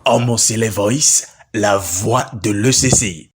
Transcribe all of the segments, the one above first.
Homosele Voice, la voix de l'ECC.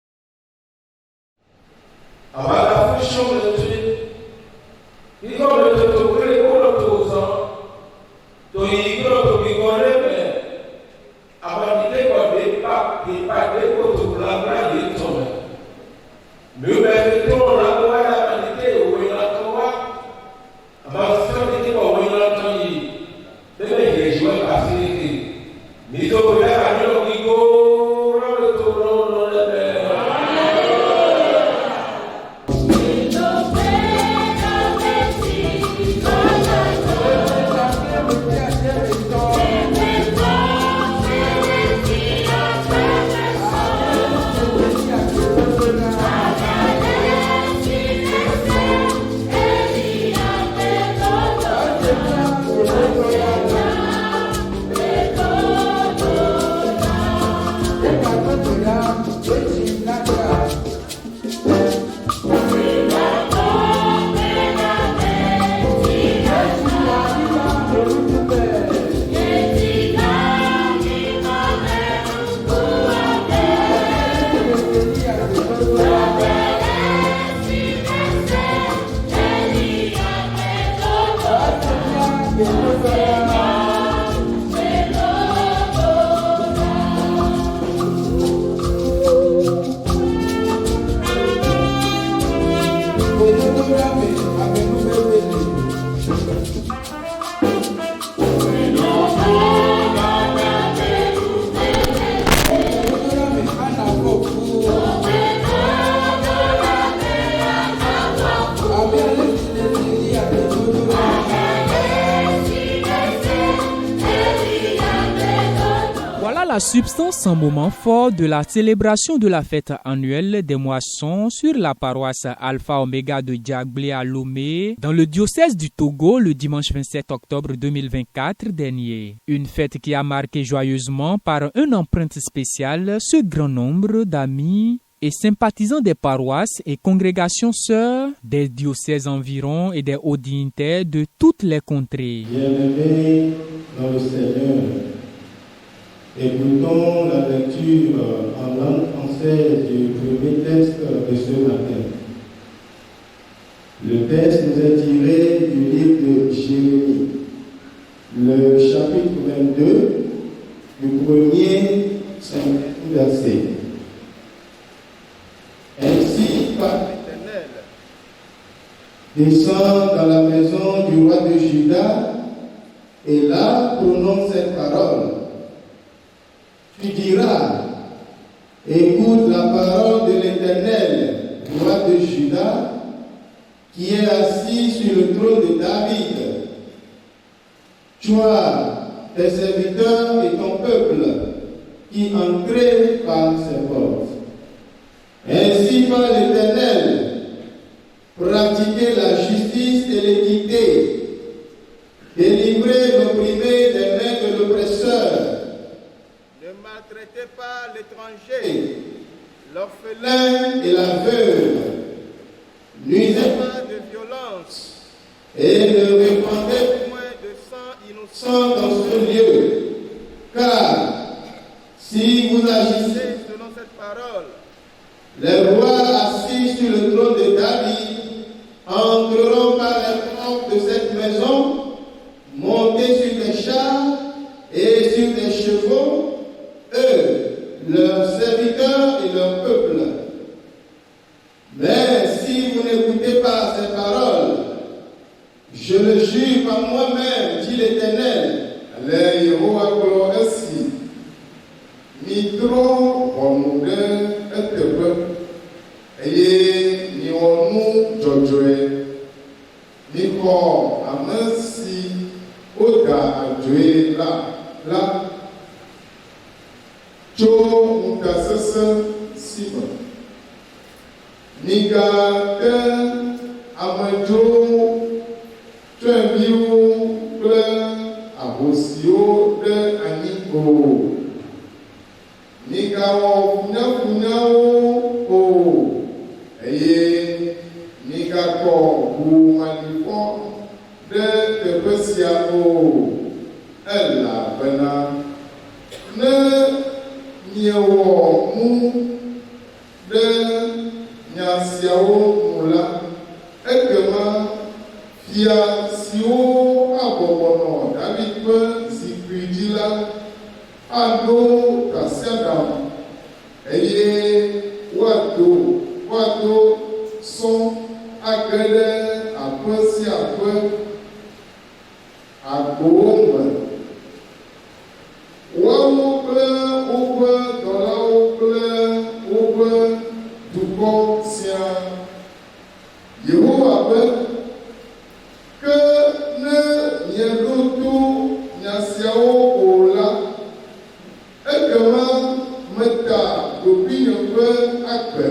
La substance en moment fort de la célébration de la fête annuelle des moissons sur la paroisse Alpha Omega de Diaglé à Lomé dans le diocèse du Togo le dimanche 27 octobre 2024 dernier. Une fête qui a marqué joyeusement par une empreinte spéciale ce grand nombre d'amis et sympathisants des paroisses et congrégations sœurs des diocèses environs et des hauts dignitaires de toutes les contrées. Bien-aimés dans le Seigneur, écoutons la lecture en langue française du premier texte de ce matin. Le texte nous est tiré du livre de Jérémie, le chapitre 22, du premier verset. Ainsi parle l'Éternel, descends dans la maison du roi de Juda et là prononce cette parole. Tu diras, écoute la parole de l'Éternel, roi de Juda, qui est assis sur le trône de David. Toi, tes serviteurs et ton peuple, qui entrez par ses portes. Ainsi par l'Éternel, pratiquez la justice et l'équité, délivrez l'opprimé des mains de l'oppresseur. Ne maltraitez pas l'étranger, l'orphelin et la veuve. Nuisez pas de violence et ne répandez point de sang innocent dans ce lieu. Car si vous agissez selon cette parole, les rois assis sur le trône de David entreront par les portes de cette maison, montés sur des chars et sur des chevaux, eux, leurs serviteurs et leur peuple. Mais si vous n'écoutez pas ces paroles, je le jure par moi-même, dit l'Éternel. Les Yehowa ainsi. Mitro Romude et Eye Nionu Jojoe Niko Amansi Oda Adjoe la Tso Nkasese Siba Niga Ke Amedzo Tsoeviwo kple ahosiwo ɖe anyigba. Migawɔ funyafunyawo o, eye migakɔ ʋu malifɔ ɖe teƒe sia o, elabena ne miewɔ mu ɖe nya siawo nu la, ekema fia siwo abɔbɔnɔ David ƒe zikpui dzi la aɖo tasiaɖam eye woado sɔ age ɖe aƒe sia aƒe agbowo me. Woawo kple woƒe dɔlawo kple woƒe dukɔ siaa. Yehowa be, ke ne mieɖo to nya siawo o la, ekema meta ɖokuinye ƒe agbe.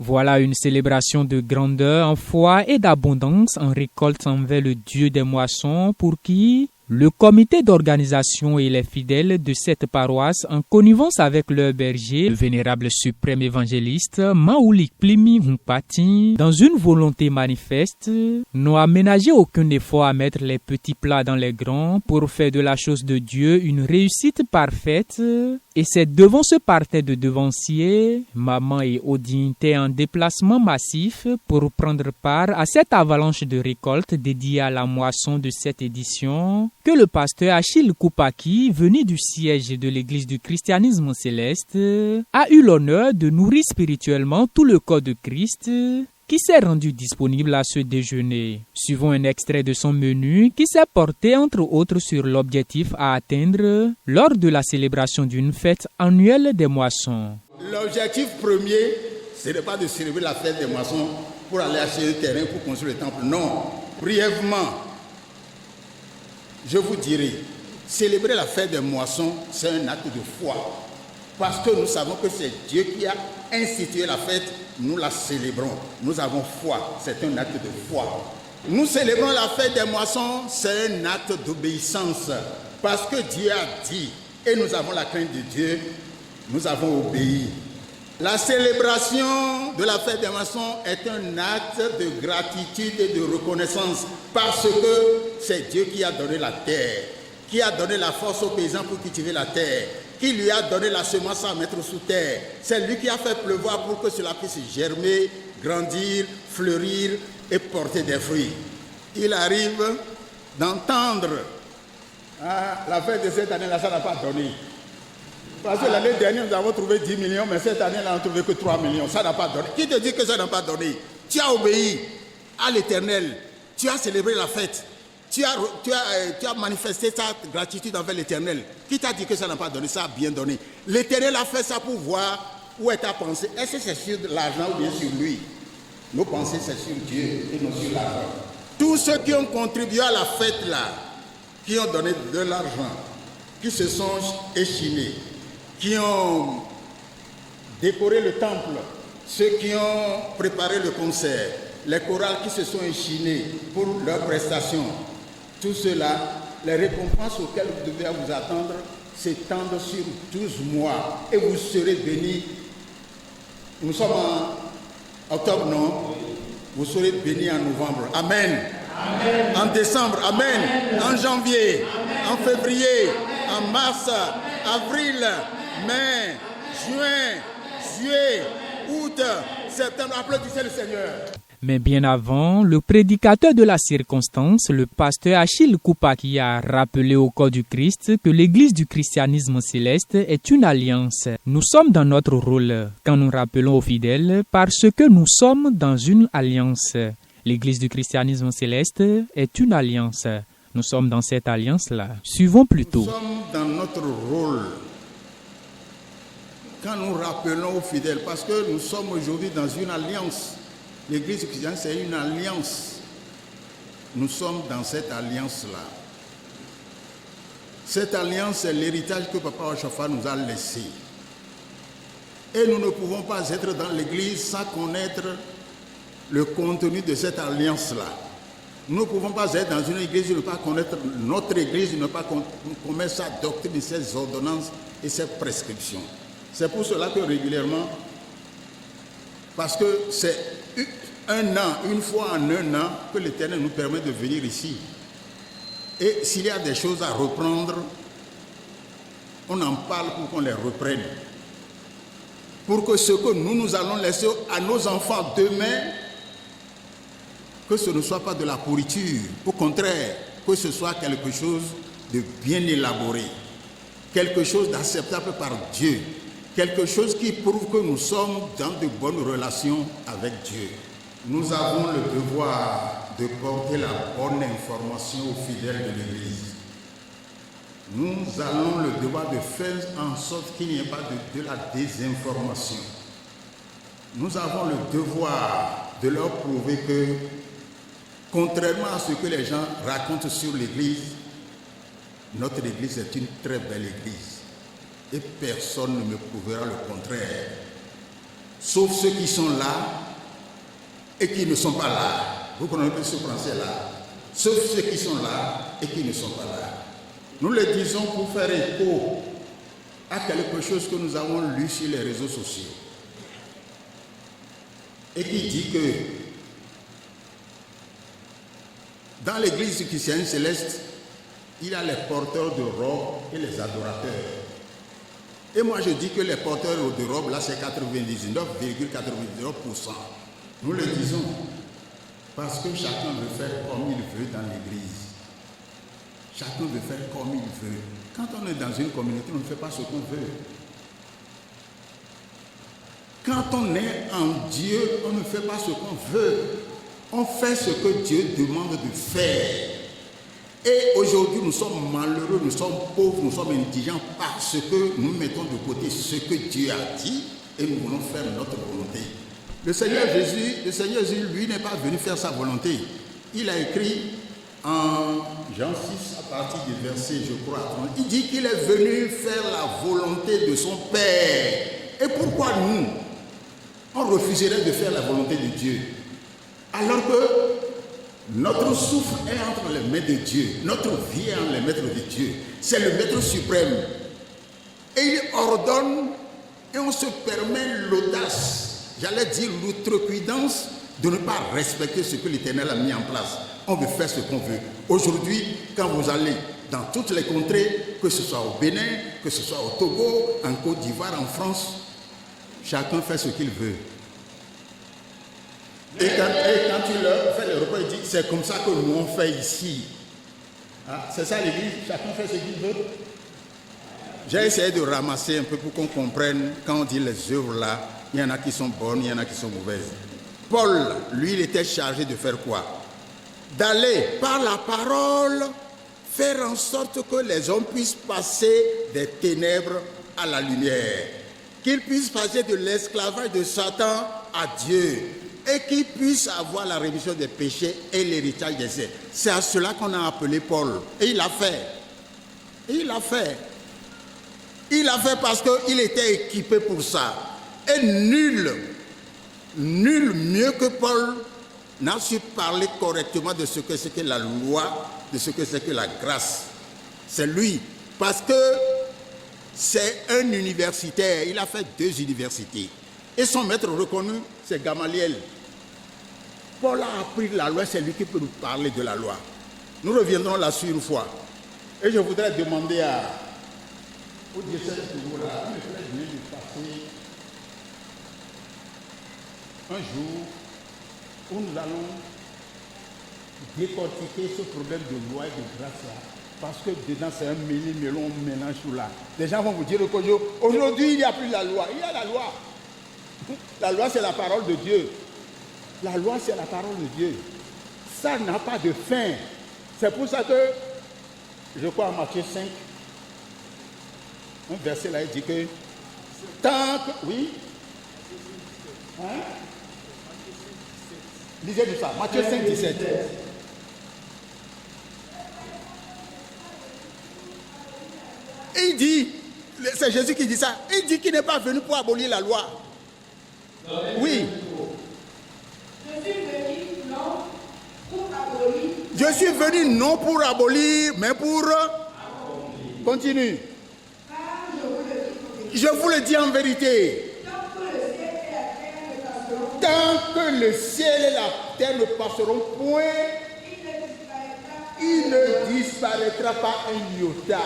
Voilà une célébration de grandeur en foi et d'abondance en récolte envers le Dieu des moissons pour qui le comité d'organisation et les fidèles de cette paroisse, en connivence avec leur berger, le vénérable suprême évangéliste Maoulik Plimi Humpati, dans une volonté manifeste, n'ont aménagé aucun effort à mettre les petits plats dans les grands pour faire de la chose de Dieu une réussite parfaite. Et c'est devant ce parterre de devanciers, Maman et Odin étaient en déplacement massif pour prendre part à cette avalanche de récolte dédiée à la moisson de cette édition, que le pasteur Achille Koupaki, venu du siège de l'église du christianisme céleste, a eu l'honneur de nourrir spirituellement tout le corps de Christ, qui s'est rendu disponible à ce déjeuner. Suivons un extrait de son menu qui s'est porté entre autres sur l'objectif à atteindre lors de la célébration d'une fête annuelle des moissons. L'objectif premier, ce n'est pas de célébrer la fête des moissons pour aller acheter un terrain pour construire le temple. Non, brièvement, je vous dirai, célébrer la fête des moissons, c'est un acte de foi. Parce que nous savons que c'est Dieu qui a institué la fête, nous la célébrons. Nous avons foi, c'est un acte de foi. Nous célébrons la fête des moissons, c'est un acte d'obéissance. Parce que Dieu a dit, et nous avons la crainte de Dieu, nous avons obéi. La célébration de la fête des moissons est un acte de gratitude et de reconnaissance parce que c'est Dieu qui a donné la terre, qui a donné la force aux paysans pour cultiver la terre, qui lui a donné la semence à mettre sous terre. C'est lui qui a fait pleuvoir pour que cela puisse germer, grandir, fleurir, et porter des fruits. Il arrive d'entendre la fête de cette année-là, ça n'a pas donné. Parce que l'année dernière, nous avons trouvé 10 millions, mais cette année-là, on n'a trouvé que 3 millions. Ça n'a pas donné. Qui te dit que ça n'a pas donné? Tu as obéi à l'Éternel. Tu as célébré la fête. Tu as manifesté ta gratitude envers l'Éternel. Qui t'a dit que ça n'a pas donné? Ça a bien donné. L'Éternel a fait ça pour voir où est ta pensée. Est-ce que c'est sur l'argent ou bien sur lui? Nos pensées, c'est sur Dieu et non sur l'argent. Tous ceux qui ont contribué à la fête là, qui ont donné de l'argent, qui se sont échinés, qui ont décoré le temple, ceux qui ont préparé le concert, les chorales qui se sont échinés pour leurs prestations, tout cela, les récompenses auxquelles vous devez vous attendre s'étendent sur 12 mois et vous serez bénis. Nous sommes en octobre, non? Vous serez bénis en novembre. Amen. Amen. En décembre. Amen. Amen. En janvier. Amen. En février. Amen. En mars. Avril. Mai. Juin. Juillet. Août. Septembre. Applaudissez le Seigneur. Mais bien avant, le prédicateur de la circonstance, le pasteur Achille Koupaki, a rappelé au corps du Christ que l'Église du christianisme céleste est une alliance. Nous sommes dans notre rôle quand nous rappelons aux fidèles parce que nous sommes dans une alliance. L'Église du christianisme céleste est une alliance. Nous sommes dans cette alliance-là. Suivons plutôt. Nous sommes dans notre rôle quand nous rappelons aux fidèles parce que nous sommes aujourd'hui dans une alliance. L'Église chrétienne, c'est une alliance. Nous sommes dans cette alliance-là. Cette alliance, c'est l'héritage que Papa Ochafa nous a laissé. Et nous ne pouvons pas être dans l'Église sans connaître le contenu de cette alliance-là. Nous ne pouvons pas être dans une Église et ne pas connaître notre Église, ne pas connaître sa doctrine, ses ordonnances et ses prescriptions. C'est pour cela que régulièrement, parce que c'est un an, une fois en un an, que l'Éternel nous permet de venir ici. Et s'il y a des choses à reprendre, on en parle pour qu'on les reprenne. Pour que ce que nous allons laisser à nos enfants demain, que ce ne soit pas de la pourriture. Au contraire, que ce soit quelque chose de bien élaboré. Quelque chose d'acceptable par Dieu. Quelque chose qui prouve que nous sommes dans de bonnes relations avec Dieu. Nous avons le devoir de porter la bonne information aux fidèles de l'Église. Nous avons le devoir de faire en sorte qu'il n'y ait pas de la désinformation. Nous avons le devoir de leur prouver que, contrairement à ce que les gens racontent sur l'Église, notre Église est une très belle Église. Et personne ne me prouvera le contraire. Sauf ceux qui sont là et qui ne sont pas là. Vous connaissez ce français-là. Sauf ceux qui sont là et qui ne sont pas là. Nous le disons pour faire écho à quelque chose que nous avons lu sur les réseaux sociaux. Et qui dit que dans l'église du christianisme céleste, il y a les porteurs de robes et les adorateurs. Et moi je dis que les porteurs de robes, là c'est 99,99%. Nous le disons parce que chacun veut faire comme il veut dans l'église. Chacun veut faire comme il veut. Quand on est dans une communauté, on ne fait pas ce qu'on veut. Quand on est en Dieu, on ne fait pas ce qu'on veut. On fait ce que Dieu demande de faire. Et aujourd'hui, nous sommes malheureux, nous sommes pauvres, nous sommes indigents parce que nous mettons de côté ce que Dieu a dit et nous voulons faire notre volonté. Le Seigneur Jésus, lui, n'est pas venu faire sa volonté. Il a écrit en Jean 6, à partir du verset, je crois, il dit qu'il est venu faire la volonté de son Père. Et pourquoi nous, on refuserait de faire la volonté de Dieu? Alors que notre souffle est entre les mains de Dieu, notre vie est entre les mains de Dieu. C'est le Maître suprême. Et il ordonne et on se permet l'audace, j'allais dire l'outrecuidance de ne pas respecter ce que l'Éternel a mis en place. On veut faire ce qu'on veut. Aujourd'hui, quand vous allez dans toutes les contrées, que ce soit au Bénin, que ce soit au Togo, en Côte d'Ivoire, en France, chacun fait ce qu'il veut. Et quand tu leur fais le repas, il dit, c'est comme ça que nous on fait ici. Ah, c'est ça l'église, chacun fait ce qu'il veut. J'ai essayé de ramasser un peu pour qu'on comprenne, quand on dit les œuvres là, il y en a qui sont bonnes, il y en a qui sont mauvaises. Paul, lui, il était chargé de faire quoi? D'aller par la parole faire en sorte que les hommes puissent passer des ténèbres à la lumière, qu'ils puissent passer de l'esclavage de Satan à Dieu et qu'ils puissent avoir la rémission des péchés et l'héritage des saints. C'est à cela qu'on a appelé Paul. Et il l'a fait. Il l'a fait. Il l'a fait parce qu'il était équipé pour ça. Et nul mieux que Paul n'a su parler correctement de ce que c'est que la loi, de ce que c'est que la grâce. C'est lui. Parce que c'est un universitaire. Il a fait 2 universités. Et son maître reconnu, c'est Gamaliel. Paul a appris la loi, c'est lui qui peut nous parler de la loi. Nous reviendrons là-dessus une fois. Et je voudrais demander au diocèse de Goura, il me ferait bien de passer un jour où nous allons décortiquer ce problème de loi et de grâce là, parce que dedans c'est un mélange tout là. Les gens vont vous dire qu'aujourd'hui il n'y a plus la loi. Il y a la loi. La loi c'est la parole de Dieu. La loi c'est la parole de Dieu. Ça n'a pas de fin. C'est pour ça que, je crois en Matthieu 5, un verset là il dit que tant que... Oui. Hein? Lisez-nous ça, Matthieu 5, 17. Et il dit, c'est Jésus qui dit ça, il dit qu'il n'est pas venu pour abolir la loi. Oui. Je suis venu non pour abolir, mais pour... Continue. Je vous le dis en vérité. Tant que le ciel et la terre ne passeront point, il ne disparaîtra pas un iota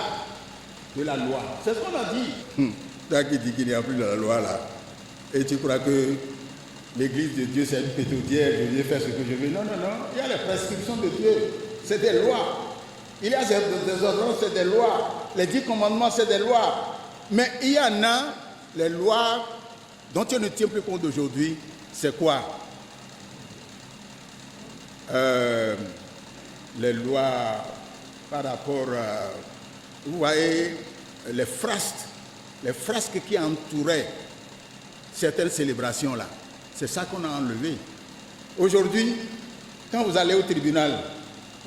de la loi. C'est ce qu'on a dit. Tant qu'il dit qu'il n'y a plus de la loi là, et tu crois que l'église de Dieu c'est une pétaudière, je vais faire ce que je veux. Non, non, non. Il y a les prescriptions de Dieu. C'est des lois. Il y a des ordonnances, c'est des lois. Les 10 commandements, c'est des lois. Mais il y en a, les lois dont on ne tient plus compte aujourd'hui. C'est quoi? Les lois par rapport à, vous voyez, les frasques qui entouraient certaines célébrations là. C'est ça qu'on a enlevé. Aujourd'hui, quand vous allez au tribunal,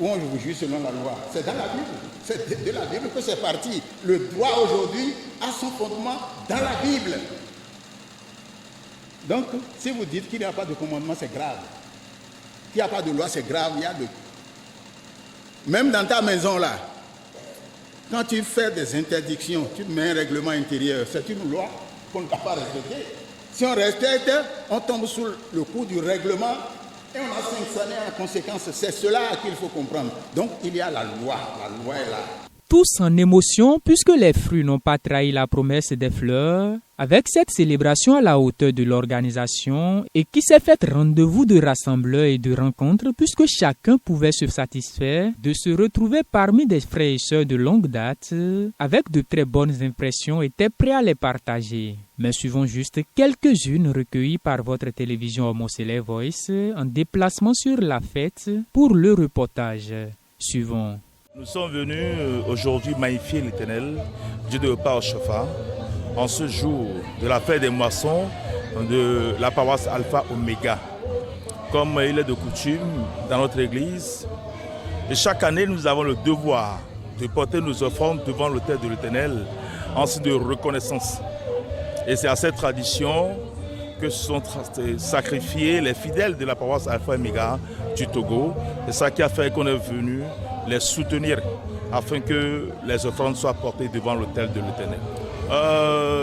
où on vous juge selon la loi, c'est dans la Bible. C'est de la Bible que c'est parti. Le droit aujourd'hui a son fondement dans la Bible. Donc, si vous dites qu'il n'y a pas de commandement, c'est grave. Qu'il n'y a pas de loi, c'est grave. Même dans ta maison, là, quand tu fais des interdictions, tu mets un règlement intérieur, c'est une loi qu'on ne doit pas respecter. Si on respecte, on tombe sous le coup du règlement et on a sanctionné en conséquence. C'est cela qu'il faut comprendre. Donc, il y a la loi est là. Tous en émotion puisque les fruits n'ont pas trahi la promesse des fleurs, avec cette célébration à la hauteur de l'organisation et qui s'est faite rendez-vous de rassembleurs et de rencontres puisque chacun pouvait se satisfaire de se retrouver parmi des frères et sœurs de longue date avec de très bonnes impressions et étaient prêts à les partager. Mais suivons juste quelques-unes recueillies par votre télévision Homocélé Voice en déplacement sur la fête pour le reportage. Suivons. Nous sommes venus aujourd'hui magnifier l'Éternel, Dieu de Pâques Chauffa, en ce jour de la fête des moissons de la paroisse Alpha Oméga. Comme il est de coutume dans notre église, et chaque année nous avons le devoir de porter nos offrandes devant l'autel de l'Éternel en signe de reconnaissance. Et c'est à cette tradition que se sont sacrifiés les fidèles de la paroisse Alpha Oméga du Togo. C'est ça qui a fait qu'on est venu les soutenir afin que les offrandes soient portées devant l'autel de l'Éternel.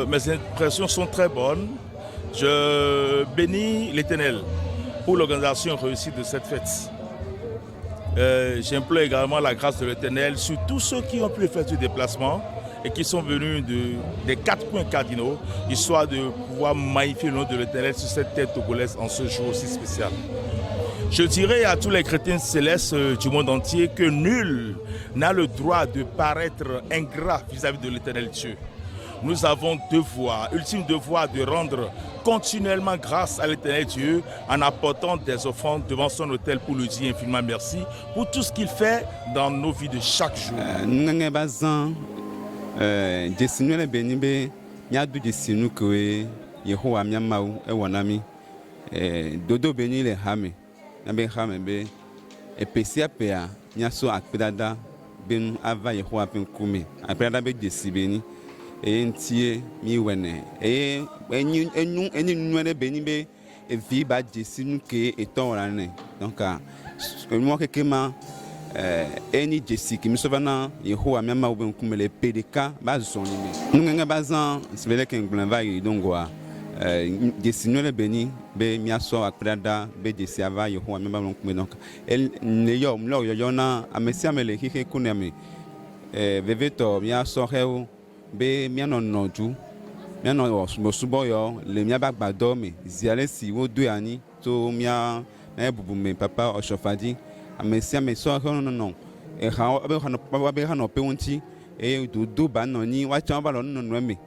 Mes impressions sont très bonnes. Je bénis l'Éternel pour l'organisation réussie de cette fête. J'implore également la grâce de l'Éternel sur tous ceux qui ont pu effectuer des déplacements et qui sont venus des 4 points cardinaux, histoire de pouvoir magnifier le nom de l'Éternel sur cette terre togolaise en ce jour aussi spécial. Je dirais à tous les chrétiens célestes du monde entier que nul n'a le droit de paraître ingrat vis-à-vis de l'Éternel Dieu. Nous avons devoir, ultime devoir de rendre continuellement grâce à l'Éternel Dieu en apportant des offrandes devant son autel pour lui dire infiniment merci pour tout ce qu'il fait dans nos vies de chaque jour. Entie mi wene eni nuene beni be vi ba jesi nu ke eton rane donc mo ke kema eni jesi ki mi sovana Yehowa mi ma oben kumele PDK ba zoni me nunga bazan sibele ke nglan va yi dongwa jesi nuene beni be mi aso akrada be jesi ava Yehowa mi ba kumele donc el ne yo mlo yo na amesi amele kike kunemi veveto mi aso heu be miano noju miano mosubo yo le mia bagbado me ziale si wo do ani to mia na bubu me papa oshofadi amesi ameso no e ha be ha no pe wonti e do ba no ni wa chan ba lo no me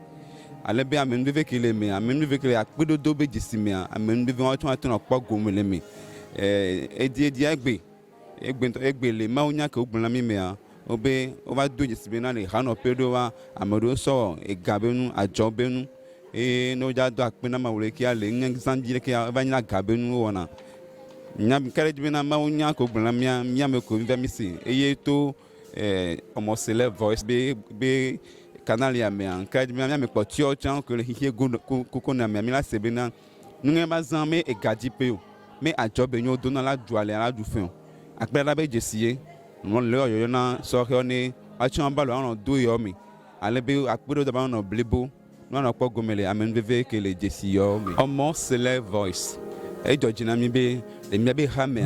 ale be amen be vekele me amen be vekele akpedo do be jisime amen be wa tun atun opo gomele me e di egbe le ma onya ke ogbon la mi me obe ova do jisibena le hano pedo wa amado so e gabenu ajobenu e no ja do akpena ma wole ki ale ngen sanjire ki ava nya gabenu wona nya kare jibena ma onya ko gbona mia me ko vi mi si eye to omosele voice be canal ya me an kare jibena me potio chan ko le hie ko na me la sebena ngen ba zan me e gadi pe o me ajobenu do na la duale la du fin akpera be jesiye mon le yo na so he oni achi balo an do yo mi ale be akpedo da ba no blebo no na po gomele amen veve ke le jesi yo mi omo sele voice e jojina mi be le mi be ha me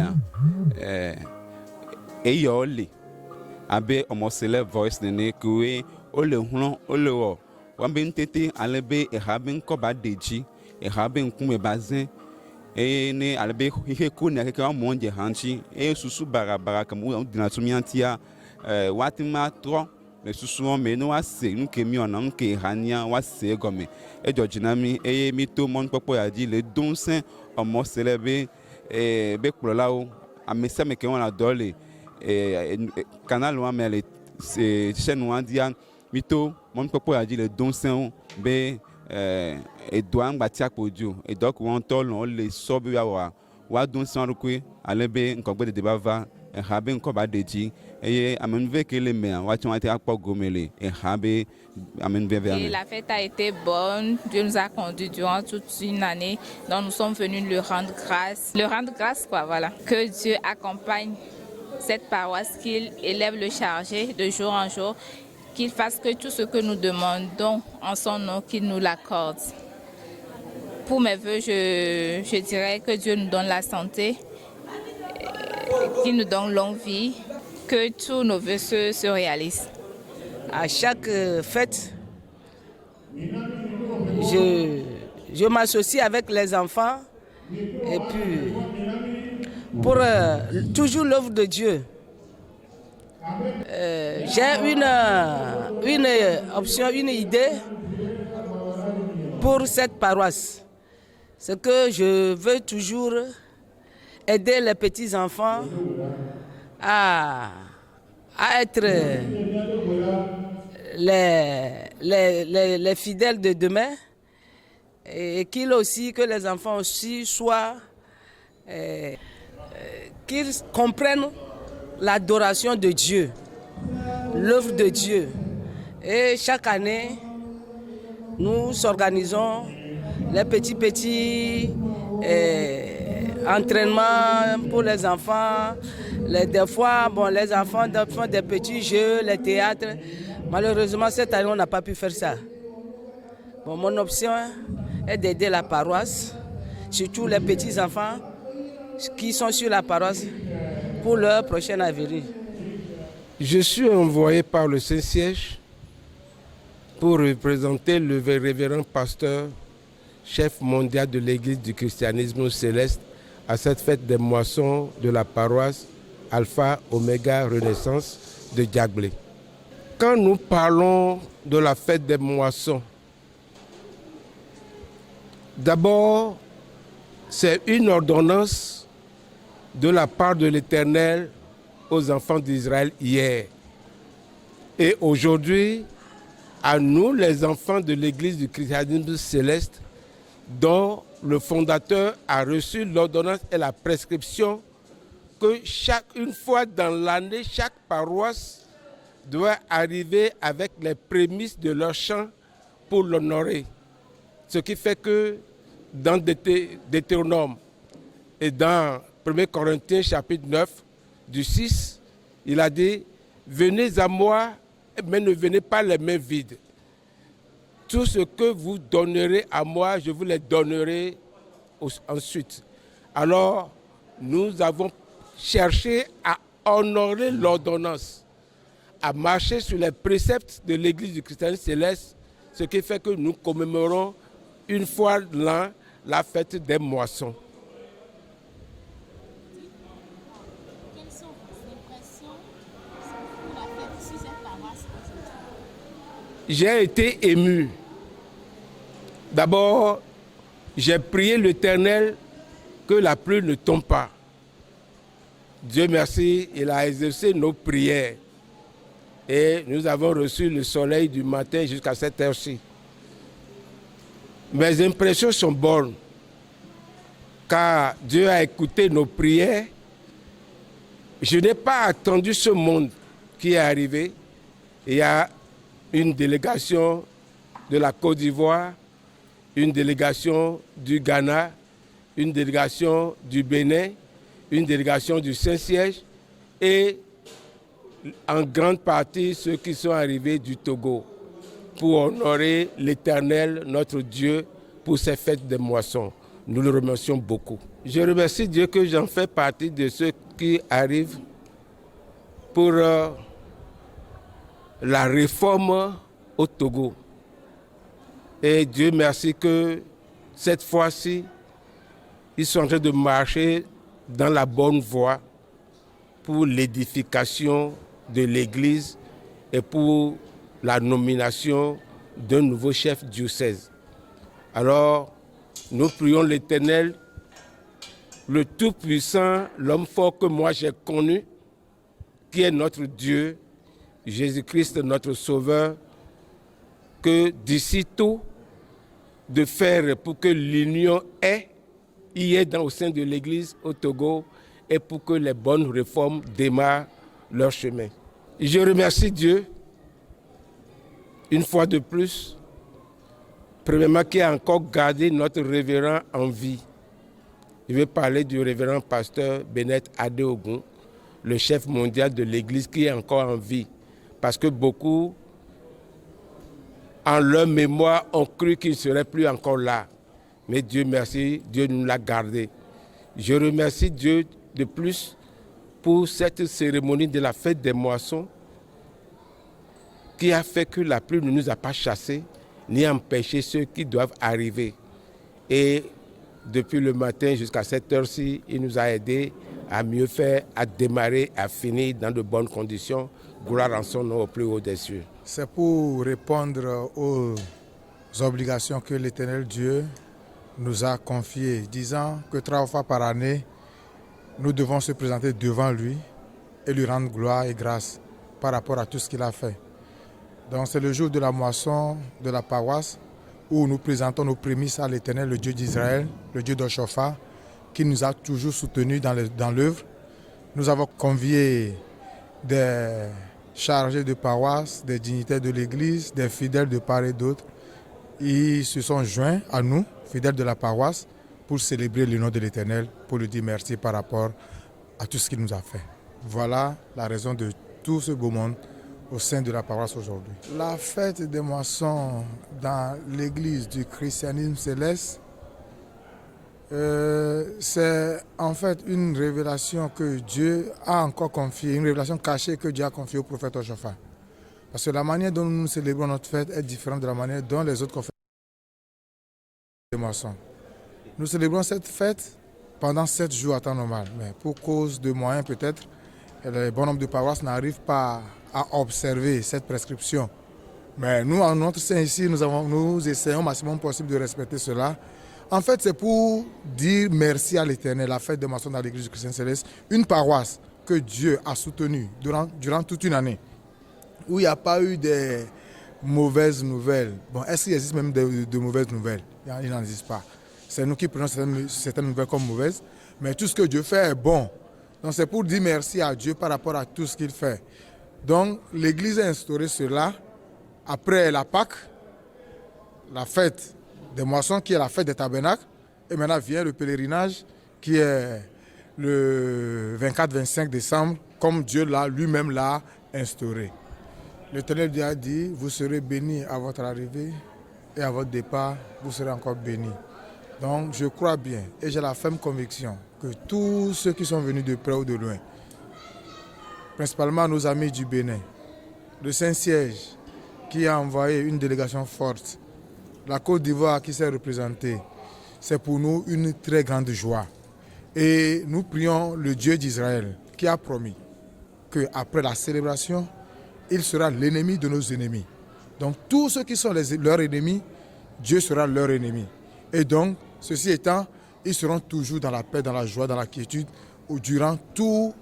e yo le abe omo sele voice ne kuwe o le hun o le wo wan be ntete ale be e ha be nko ba deji e ha be nkume bazin e ne albe ihe ko ne ke mo nje hanchi e susu barabara kamu dina tumiantia watima tro le susu o me no wase nke mi ona nke hania wase gome e jojina mi e mi to mon popo ya di le donsen omo selebe be kulola o amese me ke wona dole canal wa me le chaîne wa dia mi to mon popo ya di le donsen be Edouard Batia Podio et donc on tol on les sobe wa don sans recoui alebe nkogbe de debava e habe nkoba deji et amenve que les mains wa ton été akpo gomele et habe amenve vers. Et la fête a été bonne, Dieu nous a conduits durant toute une année, donc nous sommes venus lui rendre grâce quoi, voilà. Que Dieu accompagne cette paroisse, qu'il élève le chargé de jour en jour, qu'il fasse que tout ce que nous demandons en son nom, qu'il nous l'accorde. Pour mes vœux, je dirais que Dieu nous donne la santé, qu'il nous donne longue vie, que tous nos vœux se réalisent. À chaque fête, je m'associe avec les enfants et puis pour toujours l'œuvre de Dieu. J'ai une option, une idée pour cette paroisse. C'est que je veux toujours aider les petits-enfants à être les fidèles de demain et que les enfants aussi soient, qu'ils comprennent l'adoration de Dieu, l'œuvre de Dieu. Et chaque année, nous organisons les petits entraînements pour les enfants. Des fois, les enfants font des petits jeux, les théâtres. Malheureusement, cette année, on n'a pas pu faire ça. Mon option est d'aider la paroisse, surtout les petits-enfants qui sont sur la paroisse, pour leur prochain avenir. Je suis envoyé par le Saint-Siège pour représenter le révérend pasteur, chef mondial de l'Église du christianisme céleste, à cette fête des moissons de la paroisse Alpha Oméga Renaissance de Diaglé. Quand nous parlons de la fête des moissons, d'abord, c'est une ordonnance de la part de l'Éternel aux enfants d'Israël hier. Et aujourd'hui, à nous, les enfants de l'Église du christianisme céleste, dont le fondateur a reçu l'ordonnance et la prescription que une fois dans l'année, chaque paroisse doit arriver avec les prémices de leur chant pour l'honorer. Ce qui fait que dans Deutéronome et dans 1 Corinthiens chapitre 9 du 6, il a dit « Venez à moi, mais ne venez pas les mains vides. Tout ce que vous donnerez à moi, je vous les donnerai ensuite. » Alors, nous avons cherché à honorer l'ordonnance, à marcher sur les préceptes de l'Église du christianisme céleste, ce qui fait que nous commémorons une fois l'an la fête des moissons. Quelles sont vos impressions pour la fête sur cette paroisse aujourd'hui? J'ai été ému. D'abord, j'ai prié l'Éternel que la pluie ne tombe pas. Dieu merci, il a exaucé nos prières. Et nous avons reçu le soleil du matin jusqu'à cette heure-ci. Mes impressions sont bonnes, car Dieu a écouté nos prières. Je n'ai pas attendu ce monde qui est arrivé. Il y a une délégation de la Côte d'Ivoire, une délégation du Ghana, une délégation du Bénin, une délégation du Saint-Siège et en grande partie ceux qui sont arrivés du Togo pour honorer l'Éternel, notre Dieu, pour ces fêtes des moissons. Nous le remercions beaucoup. Je remercie Dieu que j'en fais partie de ceux qui arrivent pour la réforme au Togo. Et Dieu merci que cette fois-ci, ils sont en train de marcher dans la bonne voie pour l'édification de l'Église et pour la nomination d'un nouveau chef diocèse. Alors, nous prions l'Éternel, le Tout-Puissant, l'homme fort que moi j'ai connu, qui est notre Dieu, Jésus-Christ, notre Sauveur, que d'ici tout, de faire pour que l'union y ait au sein de l'Église au Togo et pour que les bonnes réformes démarrent leur chemin. Je remercie Dieu, une fois de plus, premièrement, qui a encore gardé notre révérend en vie. Je vais parler du révérend pasteur Bennett Adeogun, le chef mondial de l'Église qui est encore en vie. Parce que beaucoup, en leur mémoire, ont cru qu'il ne serait plus encore là. Mais Dieu merci, Dieu nous l'a gardé. Je remercie Dieu de plus pour cette cérémonie de la fête des moissons qui a fait que la pluie ne nous a pas chassés ni empêché ceux qui doivent arriver. Et depuis le matin jusqu'à cette heure-ci, il nous a aidés à mieux faire, à démarrer, à finir dans de bonnes conditions. Gloire en son nom au plus haut des cieux. C'est pour répondre aux obligations que l'Éternel Dieu nous a confiées, disant que 3 fois par année, nous devons se présenter devant lui et lui rendre gloire et grâce par rapport à tout ce qu'il a fait. Donc c'est le jour de la moisson de la paroisse où nous présentons nos prémices à l'Éternel, le Dieu d'Israël, le Dieu d'Oshopha, qui nous a toujours soutenus dans l'œuvre. Nous avons convié des chargés de paroisse, des dignitaires de l'Église, des fidèles de part et d'autre. Ils se sont joints à nous, fidèles de la paroisse, pour célébrer le nom de l'Éternel, pour lui dire merci par rapport à tout ce qu'il nous a fait. Voilà la raison de tout ce beau monde au sein de la paroisse aujourd'hui. La fête des moissons dans l'Église du christianisme céleste, c'est en fait une révélation que Dieu a encore confiée, une révélation cachée que Dieu a confiée au prophète Oshopha. Parce que la manière dont nous célébrons notre fête est différente de la manière dont les autres conférences de moisson. Nous célébrons cette fête pendant 7 jours à temps normal. Mais pour cause de moyens peut-être, le bon nombre de paroisses n'arrivent pas à observer cette prescription. Mais nous, en notre sein ici, nous essayons au maximum possible de respecter cela. En fait, c'est pour dire merci à l'Éternel, la fête de moisson dans l'église du Christ Céleste, une paroisse que Dieu a soutenue durant toute une année, où il n'y a pas eu de mauvaises nouvelles. Bon, est-ce qu'il existe même de mauvaises nouvelles? Il n'en existe pas. C'est nous qui prenons certaines nouvelles comme mauvaises, mais tout ce que Dieu fait est bon. Donc c'est pour dire merci à Dieu par rapport à tout ce qu'il fait. Donc l'Église a instauré cela après la Pâque, la fête des moissons qui est la fête des tabernacles, et maintenant vient le pèlerinage qui est le 24-25 décembre, comme Dieu lui-même l'a instauré. L'Éternel Dieu a dit, vous serez bénis à votre arrivée et à votre départ, vous serez encore bénis. Donc je crois bien et j'ai la ferme conviction que tous ceux qui sont venus de près ou de loin, principalement nos amis du Bénin, le Saint-Siège qui a envoyé une délégation forte, la Côte d'Ivoire qui s'est représentée, c'est pour nous une très grande joie. Et nous prions le Dieu d'Israël qui a promis qu'après la célébration, il sera l'ennemi de nos ennemis. Donc tous ceux qui sont leurs ennemis, Dieu sera leur ennemi. Et donc, ceci étant, ils seront toujours dans la paix, dans la joie, dans la quiétude, durant toute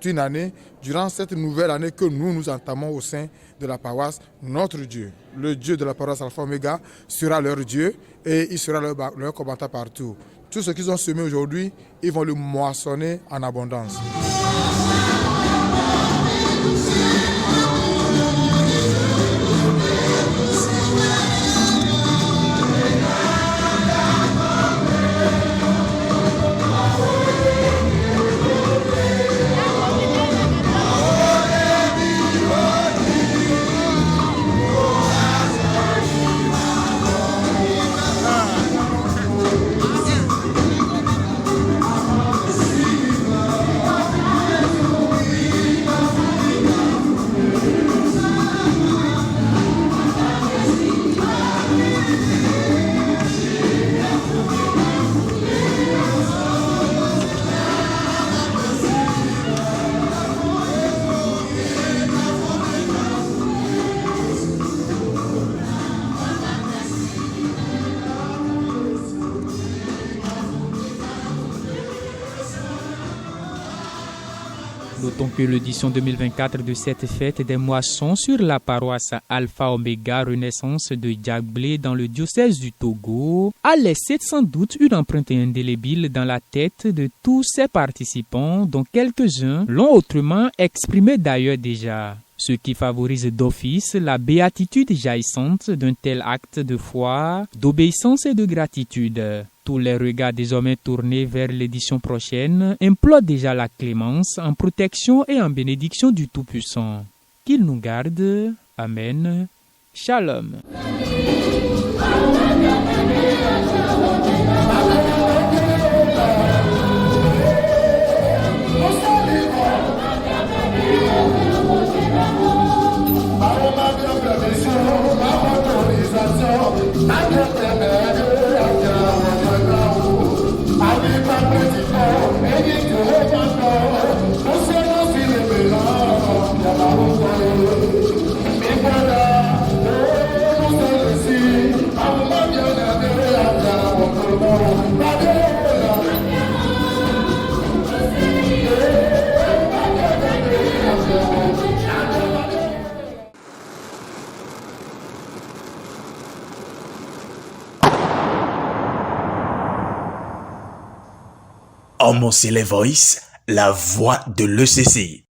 une année, durant cette nouvelle année que nous entamons au sein de la paroisse. Notre Dieu, le Dieu de la paroisse Alpha Omega, sera leur Dieu et il sera leur combattant partout. Tout ce qu'ils ont semé aujourd'hui, ils vont le moissonner en abondance. Notons que l'édition 2024 de cette fête des moissons sur la paroisse Alpha Omega Renaissance de Diaglé dans le diocèse du Togo a laissé sans doute une empreinte indélébile dans la tête de tous ses participants, dont quelques-uns l'ont autrement exprimé d'ailleurs déjà. Ce qui favorise d'office la béatitude jaillissante d'un tel acte de foi, d'obéissance et de gratitude. Tous les regards désormais tournés vers l'édition prochaine implorent déjà la clémence en protection et en bénédiction du Tout-Puissant. Qu'il nous garde. Amen. Shalom. Homocele Voice, la voix de l'ECC.